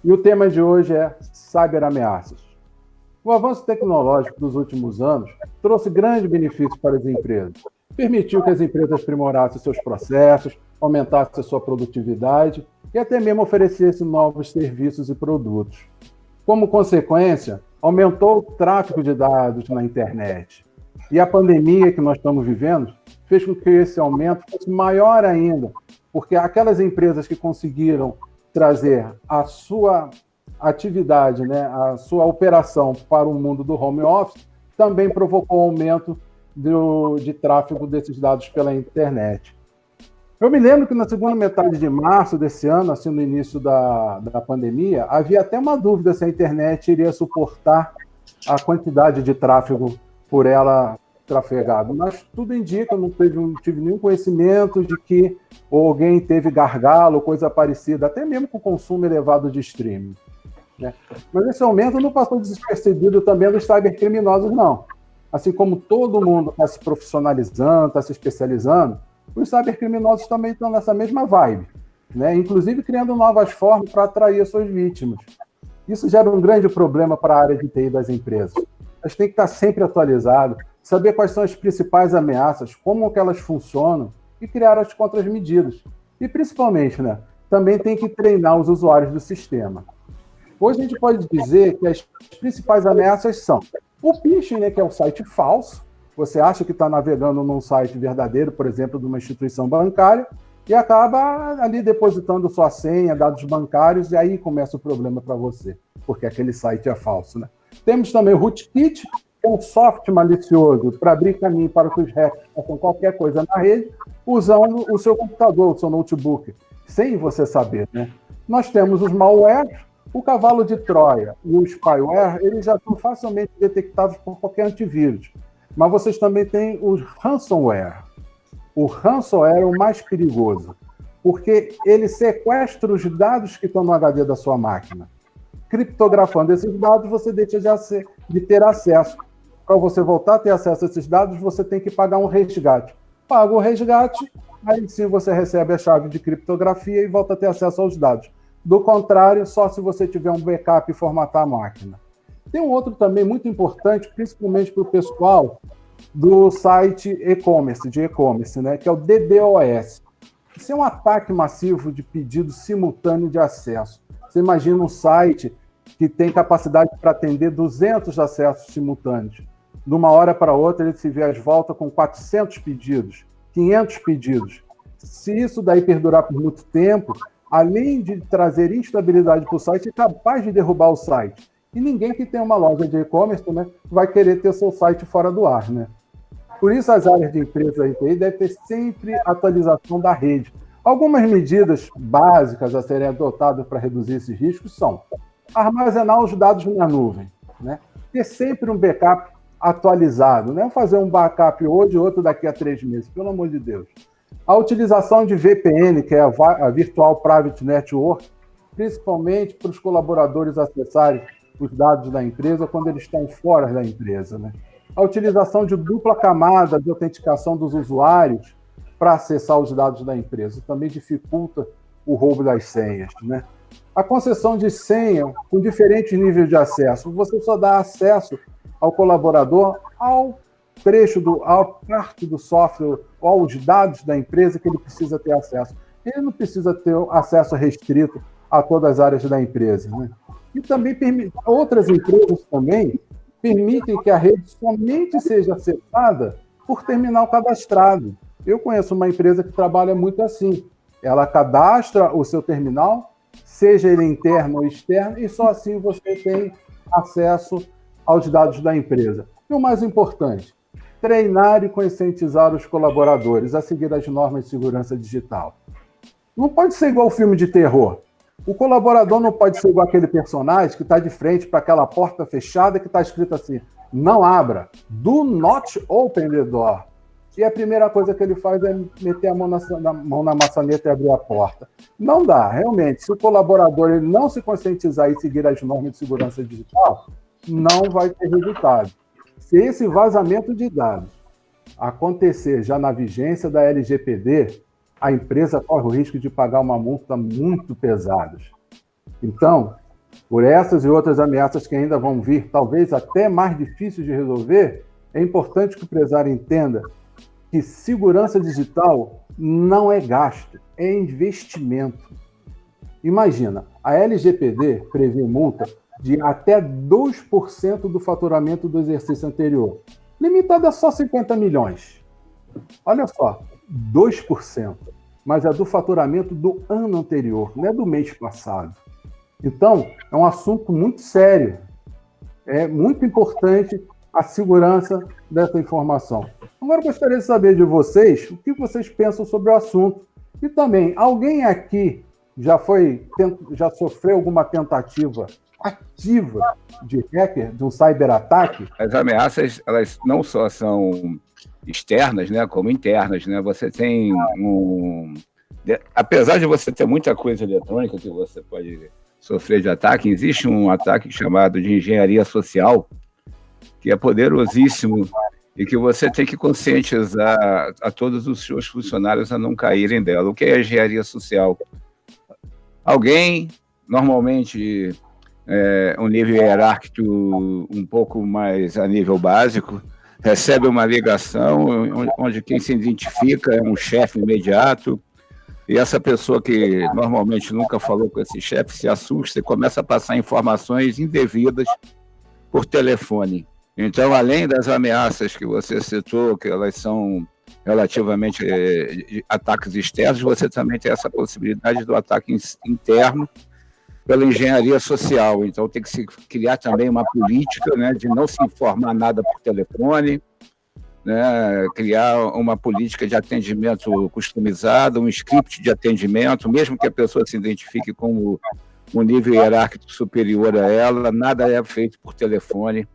E o tema de hoje é cyberameaças. O avanço tecnológico dos últimos anos trouxe grandes benefícios para as empresas. Permitiu que as empresas aprimorassem seus processos, aumentassem a sua produtividade e até mesmo oferecessem novos serviços e produtos. Como consequência, aumentou o tráfego de dados na internet. E a pandemia que nós estamos vivendo fez com que esse aumento fosse maior ainda, porque aquelas empresas que conseguiram trazer a sua atividade, né, a sua operação para o mundo do home office, também provocou aumento de tráfego desses dados pela internet. Eu me lembro que na segunda metade de março desse ano, assim no início da pandemia, havia até uma dúvida se a internet iria suportar a quantidade de tráfego por ela trafegado. Mas tudo indica, não tive nenhum conhecimento de que alguém teve gargalo, coisa parecida, até mesmo com o consumo elevado de streaming. Né? Mas esse aumento não passou despercebido também dos cybercriminosos, não. Assim como todo mundo está se profissionalizando, está se especializando, os cybercriminosos também estão nessa mesma vibe, né? Inclusive criando novas formas para atrair as suas vítimas. Isso gera um grande problema para a área de TI das empresas. Elas têm que estar sempre atualizadas, saber quais são as principais ameaças, como que elas funcionam e criar as contramedidas. E principalmente, né, também tem que treinar os usuários do sistema. Hoje a gente pode dizer que as principais ameaças são o phishing, né, que é um site falso. Você acha que está navegando num site verdadeiro, por exemplo, de uma instituição bancária, e acaba ali depositando sua senha, dados bancários, e aí começa o problema para você, porque aquele site é falso, né? Temos também o rootkit, que é um software malicioso para abrir caminho para que os hackers façam qualquer coisa na rede, usando o seu computador, o seu notebook, sem você saber, né? Nós temos os malwares, o cavalo de Troia e o spyware, eles já são facilmente detectados por qualquer antivírus. Mas vocês também têm os ransomware. O ransomware é o mais perigoso, porque ele sequestra os dados que estão no HD da sua máquina. Criptografando esses dados, você deixa de ter acesso. Para você voltar a ter acesso a esses dados, você tem que pagar um resgate. Paga o resgate, aí sim você recebe a chave de criptografia e volta a ter acesso aos dados. Do contrário, só se você tiver um backup e formatar a máquina. Tem um outro também muito importante, principalmente para o pessoal do site e-commerce, né, que é o DDoS. Isso é um ataque massivo de pedido simultâneo de acesso. Você imagina um site que tem capacidade para atender 200 acessos simultâneos. De uma hora para outra, ele se vê às voltas com 400 pedidos, 500 pedidos. Se isso daí perdurar por muito tempo, além de trazer instabilidade para o site, é capaz de derrubar o site. E ninguém que tem uma loja de e-commerce, né, vai querer ter seu site fora do ar, né? Por isso, as áreas de empresa da TI devem ter sempre atualização da rede. Algumas medidas básicas a serem adotadas para reduzir esses riscos são armazenar os dados na nuvem, né? Ter sempre um backup atualizado, não é fazer um backup hoje e outro daqui a 3 meses, pelo amor de Deus. A utilização de VPN, que é a Virtual Private Network, principalmente para os colaboradores acessarem os dados da empresa quando eles estão fora da empresa, né? A utilização de dupla camada de autenticação dos usuários para acessar os dados da empresa também dificulta o roubo das senhas, né? A concessão de senha com diferentes níveis de acesso. Você só dá acesso ao colaborador ao trecho, à parte do software, ou aos dados da empresa que ele precisa ter acesso. Ele não precisa ter acesso restrito a todas as áreas da empresa, né? E também outras empresas também permitem que a rede somente seja acessada por terminal cadastrado. Eu conheço uma empresa que trabalha muito assim. Ela cadastra o seu terminal, seja ele interno ou externo, e só assim você tem acesso aos dados da empresa. E o mais importante, treinar e conscientizar os colaboradores a seguir as normas de segurança digital. Não pode ser igual ao filme de terror. O colaborador não pode ser igual aquele personagem que está de frente para aquela porta fechada que está escrito assim, não abra, do not open the door. E a primeira coisa que ele faz é meter a mão na maçaneta e abrir a porta. Não dá, realmente. Se o colaborador ele não se conscientizar e seguir as normas de segurança digital, não vai ter resultado. Se esse vazamento de dados acontecer já na vigência da LGPD, a empresa corre o risco de pagar uma multa muito pesada. Então, Por essas e outras ameaças que ainda vão vir, talvez até mais difíceis de resolver, é importante que o empresário entenda que segurança digital não é gasto, é investimento. Imagina, a LGPD prevê multa de até 2% do faturamento do exercício anterior, limitada a só 50 milhões. Olha só, 2%, mas é do faturamento do ano anterior, não é do mês passado. Então, é um assunto muito sério. É muito importante a segurança dessa informação. Agora, eu gostaria de saber de vocês o que vocês pensam sobre o assunto. E também, alguém aqui já sofreu alguma tentativa ativa de hacker, de um cyberataque? As ameaças, elas não só são externas, né, como internas, né? Você tem apesar de você ter muita coisa eletrônica que você pode sofrer de ataque, existe um ataque chamado de engenharia social, que é poderosíssimo e que você tem que conscientizar a todos os seus funcionários a não caírem dela. O que é engenharia social? Alguém, normalmente, um nível hierárquico um pouco mais a nível básico, recebe uma ligação onde quem se identifica é um chefe imediato, e essa pessoa que normalmente nunca falou com esse chefe se assusta e começa a passar informações indevidas por telefone. Então, além das ameaças que você citou, que elas são relativamente ataques externos, você também tem essa possibilidade do ataque interno pela engenharia social. Então, tem que se criar também uma política, né, de não se informar nada por telefone, né, criar uma política de atendimento customizado, um script de atendimento, mesmo que a pessoa se identifique como um nível hierárquico superior a ela, nada é feito por telefone.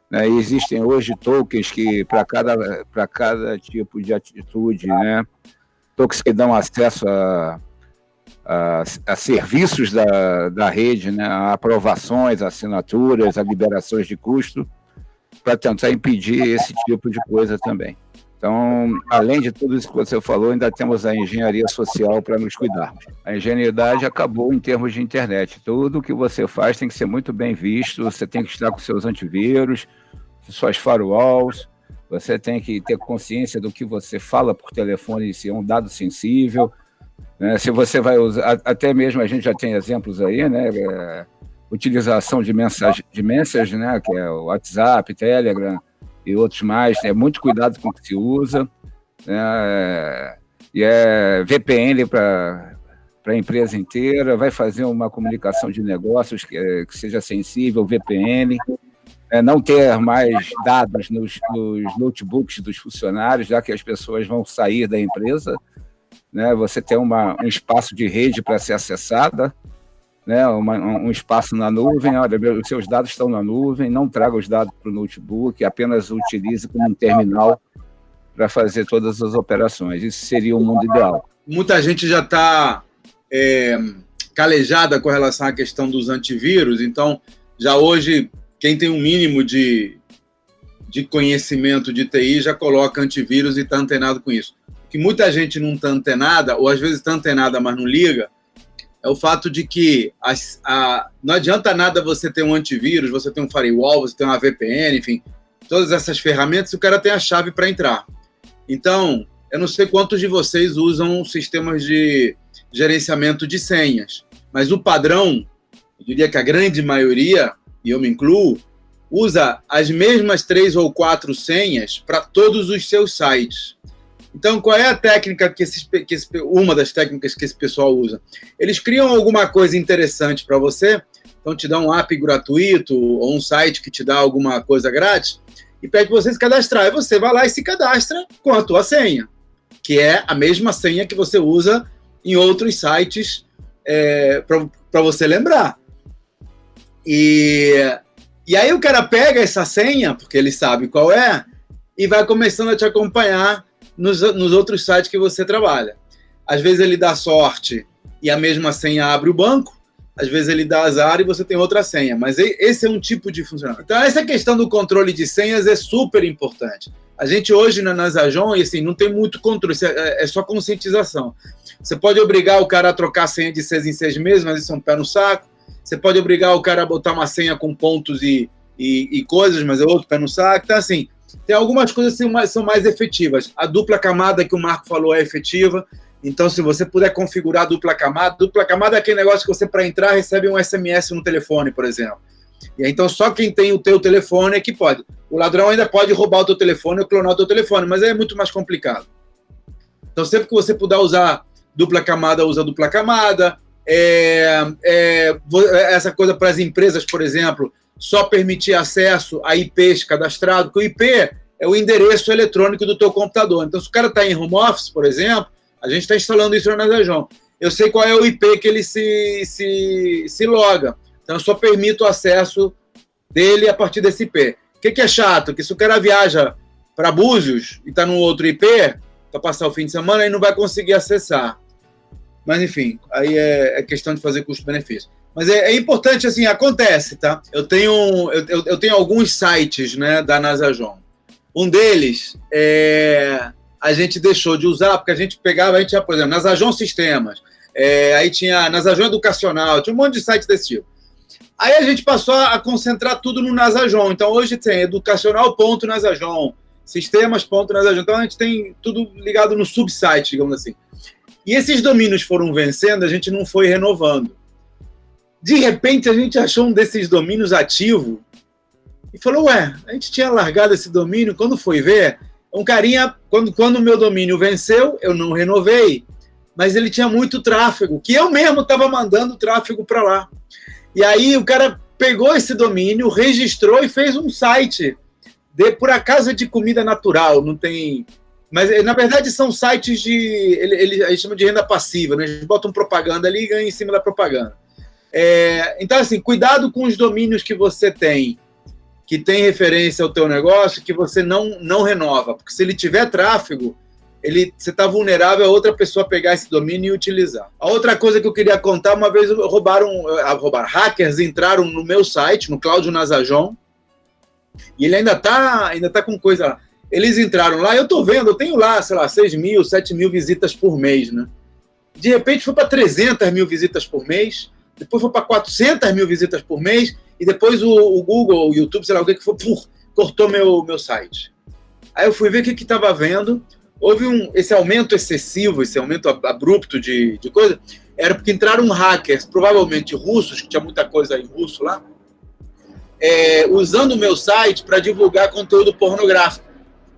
Né? E existem hoje tokens que, para cada tipo de atitude, né, tokens que dão acesso a serviços da rede, né, a aprovações, a assinaturas, a liberações de custo, para tentar impedir esse tipo de coisa também. Então, além de tudo isso que você falou, ainda temos a engenharia social para nos cuidarmos. A ingenuidade acabou em termos de internet. Tudo que você faz tem que ser muito bem visto, você tem que estar com seus antivírus, suas firewalls, você tem que ter consciência do que você fala por telefone, se é um dado sensível, né? Se você vai usar, até mesmo a gente já tem exemplos aí, né? Utilização de mensagens, né, que é o WhatsApp, Telegram e outros mais, muito cuidado com o que se usa, né, e é VPN para a empresa inteira, vai fazer uma comunicação de negócios que seja sensível, VPN, não ter mais dados nos notebooks dos funcionários, já que as pessoas vão sair da empresa, né, você ter um espaço de rede para ser acessada, né, um espaço na nuvem. Olha, os seus dados estão na nuvem, não traga os dados para o notebook, apenas utilize como um terminal para fazer todas as operações. Isso seria o mundo ideal. Muita gente já está calejada com relação à questão dos antivírus, então já hoje quem tem um mínimo de conhecimento de TI já coloca antivírus e está antenado com isso. O que muita gente não está antenada, ou às vezes está antenada, mas não liga, é o fato de que não adianta nada você ter um antivírus, você ter um firewall, você ter uma VPN, enfim, todas essas ferramentas, se o cara tem a chave para entrar. Então, eu não sei quantos de vocês usam sistemas de gerenciamento de senhas, mas o padrão, eu diria que a grande maioria, e eu me incluo, usa as mesmas 3 ou 4 senhas para todos os seus sites. Então, qual é a técnica uma das técnicas que esse pessoal usa? Eles criam alguma coisa interessante para você, então te dá um app gratuito ou um site que te dá alguma coisa grátis e pede para você se cadastrar. E você vai lá e se cadastra com a tua senha, que é a mesma senha que você usa em outros sites para você lembrar. E aí o cara pega essa senha, porque ele sabe qual é, e vai começando a te acompanhar nos outros sites que você trabalha. Às vezes ele dá sorte e a mesma senha abre o banco, às vezes ele dá azar e você tem outra senha, mas esse é um tipo de funcionamento. Então essa questão do controle de senhas é super importante. A gente hoje na Zajon, assim, não tem muito controle, é só conscientização. Você pode obrigar o cara a trocar a senha de 6 em 6 meses, mas isso é um pé no saco. Você pode obrigar o cara a botar uma senha com pontos e coisas, mas é outro pé no saco. Então, assim, tem algumas coisas que são mais efetivas. A dupla camada que o Marco falou é efetiva. Então, se você puder configurar a dupla camada é aquele negócio que você, para entrar, recebe um SMS no telefone, por exemplo. E aí, então, só quem tem o teu telefone é que pode. O ladrão ainda pode roubar o teu telefone ou clonar o teu telefone, mas aí é muito mais complicado. Então, sempre que você puder usar dupla camada, usa dupla camada. Essa coisa para as empresas, por exemplo, só permitir acesso a IPs cadastrados, porque o IP é o endereço eletrônico do teu computador. Então, se o cara está em home office, por exemplo, a gente está instalando isso na Nazajon. Eu sei qual é o IP que ele se loga. Então, eu só permito o acesso dele a partir desse IP. O que é chato? Que se o cara viaja para Búzios e está num outro IP, para passar o fim de semana, ele não vai conseguir acessar. Mas, enfim, aí é questão de fazer custo-benefício. Mas é importante, assim, acontece, tá? Eu tenho alguns sites, né, da Nazajon. Um deles a gente deixou de usar, porque a gente tinha, por exemplo, Nazajon Sistemas, aí tinha Nazajon Educacional, tinha um monte de site desse tipo. Aí a gente passou a concentrar tudo no Nazajon. Então, hoje tem educacional.nazajon, sistemas.nazajon. Então, a gente tem tudo ligado no subsite, digamos assim. E esses domínios foram vencendo, a gente não foi renovando. De repente, a gente achou um desses domínios ativo e falou, a gente tinha largado esse domínio, quando foi ver, um carinha, quando o meu domínio venceu, eu não renovei, mas ele tinha muito tráfego, que eu mesmo estava mandando tráfego para lá. E aí o cara pegou esse domínio, registrou e fez um site, por acaso, de comida natural, não tem... Mas, na verdade, são sites eles chamam de renda passiva, né? Eles botam propaganda ali e ganham em cima da propaganda. Então, assim, cuidado com os domínios que você tem, que tem referência ao teu negócio, que você não renova. Porque se ele tiver tráfego, você está vulnerável a outra pessoa pegar esse domínio e utilizar. A outra coisa que eu queria contar, uma vez hackers entraram no meu site, no Cláudio Nazajon, e ele ainda tá com coisa lá. Eles entraram lá, eu tenho lá, sei lá, 6 mil, 7 mil visitas por mês, né? De repente foi para 300 mil visitas por mês, depois foi para 400 mil visitas por mês, e depois o Google, o YouTube, sei lá o que foi, cortou meu site. Aí eu fui ver o que estava havendo, houve esse aumento excessivo, esse aumento abrupto de coisa, era porque entraram hackers, provavelmente russos, que tinha muita coisa em russo lá, usando o meu site para divulgar conteúdo pornográfico.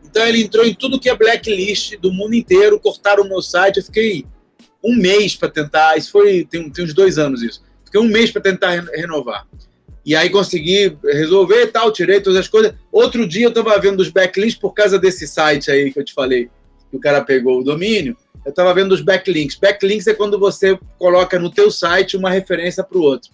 Então, ele entrou em tudo que é blacklist do mundo inteiro, cortaram o meu site. Eu fiquei um mês para tentar, tem uns 2 anos isso. Fiquei um mês para tentar renovar. E aí consegui resolver e tal, tirei todas as coisas. Outro dia eu estava vendo os backlinks por causa desse site aí que eu te falei, que o cara pegou o domínio. Eu estava vendo os backlinks. Backlinks é quando você coloca no teu site uma referência para o outro.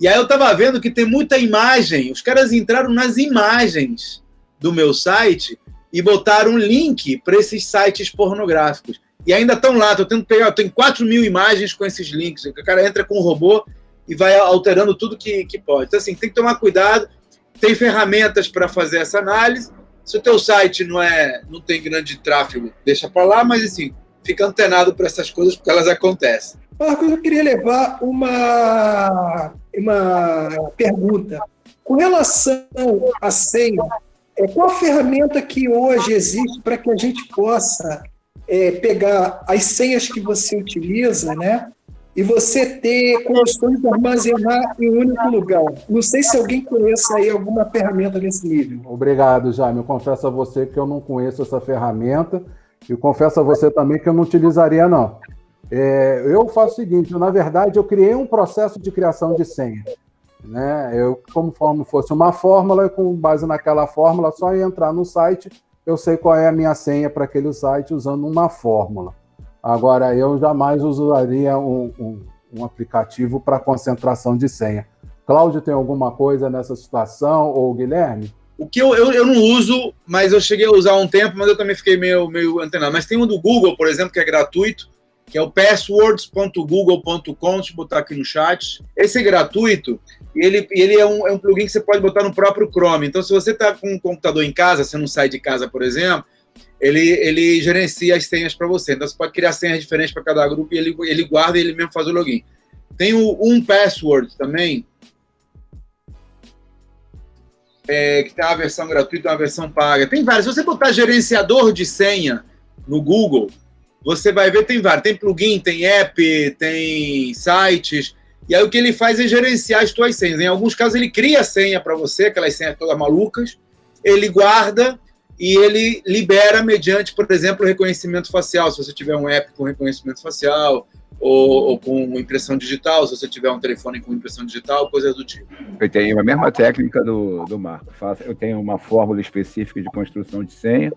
E aí eu estava vendo que tem muita imagem. Os caras entraram nas imagens do meu site e botaram um link para esses sites pornográficos. E ainda estão lá, eu tenho 4 mil imagens com esses links. O cara entra com um robô e vai alterando tudo que pode. Então, assim, tem que tomar cuidado. Tem ferramentas para fazer essa análise. Se o teu site não tem grande tráfego, deixa para lá, mas, assim, fica antenado para essas coisas, porque elas acontecem. Marcos, eu queria levar uma pergunta. Com relação à senha, qual a ferramenta que hoje existe para que a gente possa pegar as senhas que você utiliza, né, e você ter condições de armazenar em um único lugar? Não sei se alguém conhece aí alguma ferramenta nesse nível. Obrigado, Jaime. Eu confesso a você que eu não conheço essa ferramenta e confesso a você também que eu não utilizaria, não. Eu faço o seguinte, na verdade, eu criei um processo de criação de senha. Né? Como fosse uma fórmula, com base naquela fórmula, só entrar no site, eu sei qual é a minha senha para aquele site usando uma fórmula. Agora, eu jamais usaria um aplicativo para concentração de senha. Cláudio, tem alguma coisa nessa situação? Ou Guilherme? O que eu não uso, mas eu cheguei a usar há um tempo, mas eu também fiquei meio antenado. Mas tem um do Google, por exemplo, que é gratuito, que é o passwords.google.com, deixa eu botar aqui no chat. Esse é gratuito, e ele é um plugin que você pode botar no próprio Chrome. Então, se você está com um computador em casa, você não sai de casa, por exemplo, ele gerencia as senhas para você. Então, você pode criar senhas diferentes para cada grupo e ele guarda e ele mesmo faz o login. Tem o 1Password também, que tem uma versão gratuita e uma versão paga. Tem várias. Se você botar gerenciador de senha no Google, você vai ver, tem vários. Tem plugin, tem app, tem sites. E aí o que ele faz é gerenciar as suas senhas. Em alguns casos ele cria a senha para você, aquelas senhas todas malucas, ele guarda e ele libera mediante, por exemplo, reconhecimento facial. Se você tiver um app com reconhecimento facial, ou com impressão digital, se você tiver um telefone com impressão digital, coisas do tipo. Eu tenho a mesma técnica do Marco. Eu tenho uma fórmula específica de construção de senha,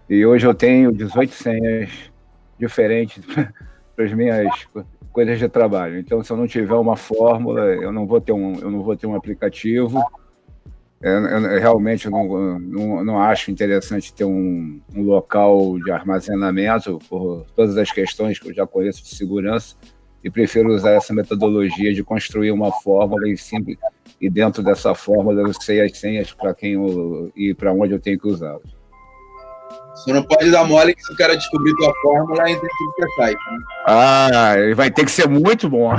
e hoje eu tenho 18 senhas diferentes para as minhas coisas de trabalho. Então, se eu não tiver uma fórmula, eu não vou ter um aplicativo. Eu realmente não acho interessante ter um local de armazenamento por todas as questões que eu já conheço de segurança, e prefiro usar essa metodologia de construir uma fórmula e dentro dessa fórmula eu sei as senhas para quem e para onde eu tenho que usá-las. Você não pode dar mole que se o cara descobrir tua fórmula, entra tudo que é site. Né? Ele vai ter que ser muito bom.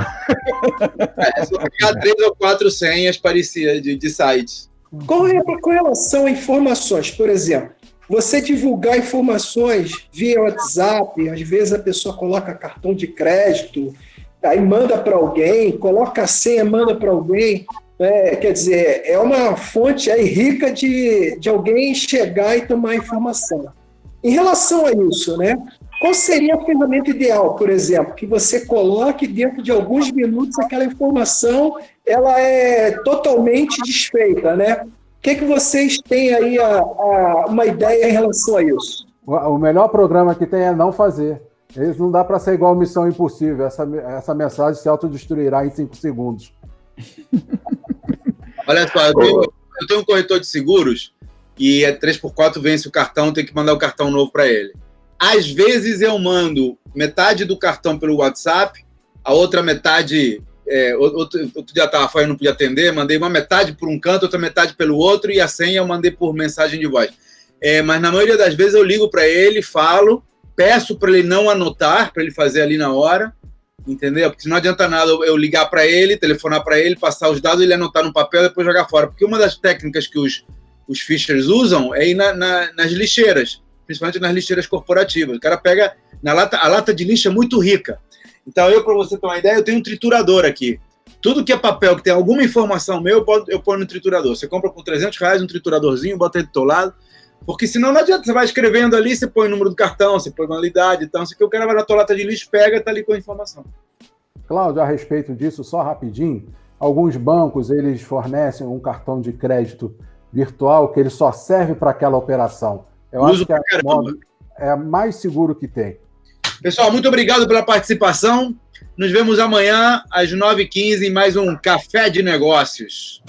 É só pegar 3 ou 4 senhas parecidas de sites. Com relação a informações, por exemplo, você divulgar informações via WhatsApp, às vezes a pessoa coloca cartão de crédito, aí manda para alguém, coloca a senha, manda para alguém, quer dizer, é uma fonte aí rica de alguém chegar e tomar informação. Em relação a isso, né? Qual seria a ferramenta ideal, por exemplo, que você coloque dentro de alguns minutos aquela informação, ela é totalmente desfeita, né? O que vocês têm aí uma ideia em relação a isso? O melhor programa que tem é não fazer. Isso não dá para ser igual Missão Impossível. Essa mensagem se autodestruirá em 5 segundos. Olha só, eu tenho um corretor de seguros e 3x4 vence o cartão, tem que mandar o cartão novo para ele. Às vezes eu mando metade do cartão pelo WhatsApp, a outra metade... outro dia estava fora e não podia atender, mandei uma metade por um canto, outra metade pelo outro, e a senha eu mandei por mensagem de voz. Mas na maioria das vezes eu ligo para ele, falo, peço para ele não anotar, para ele fazer ali na hora, entendeu? Porque não adianta nada eu ligar para ele, telefonar para ele, passar os dados, ele anotar no papel e depois jogar fora. Porque uma das técnicas que os phishers usam é ir nas lixeiras, principalmente nas lixeiras corporativas. O cara pega... A lata de lixo é muito rica. Então, para você ter uma ideia, eu tenho um triturador aqui. Tudo que é papel, que tem alguma informação meu, eu ponho no triturador. Você compra por R$300 um trituradorzinho, bota ele do teu lado, porque senão não adianta, você vai escrevendo ali, você põe o número do cartão, você põe a manualidade, então, se o cara vai na tua lata de lixo, pega, tá ali com a informação. Cláudio, a respeito disso, só rapidinho, alguns bancos, eles fornecem um cartão de crédito virtual que ele só serve para aquela operação. Eu acho que é a mais seguro que tem. Pessoal, muito obrigado pela participação. Nos vemos amanhã às 9h15 em mais um Café de Negócios.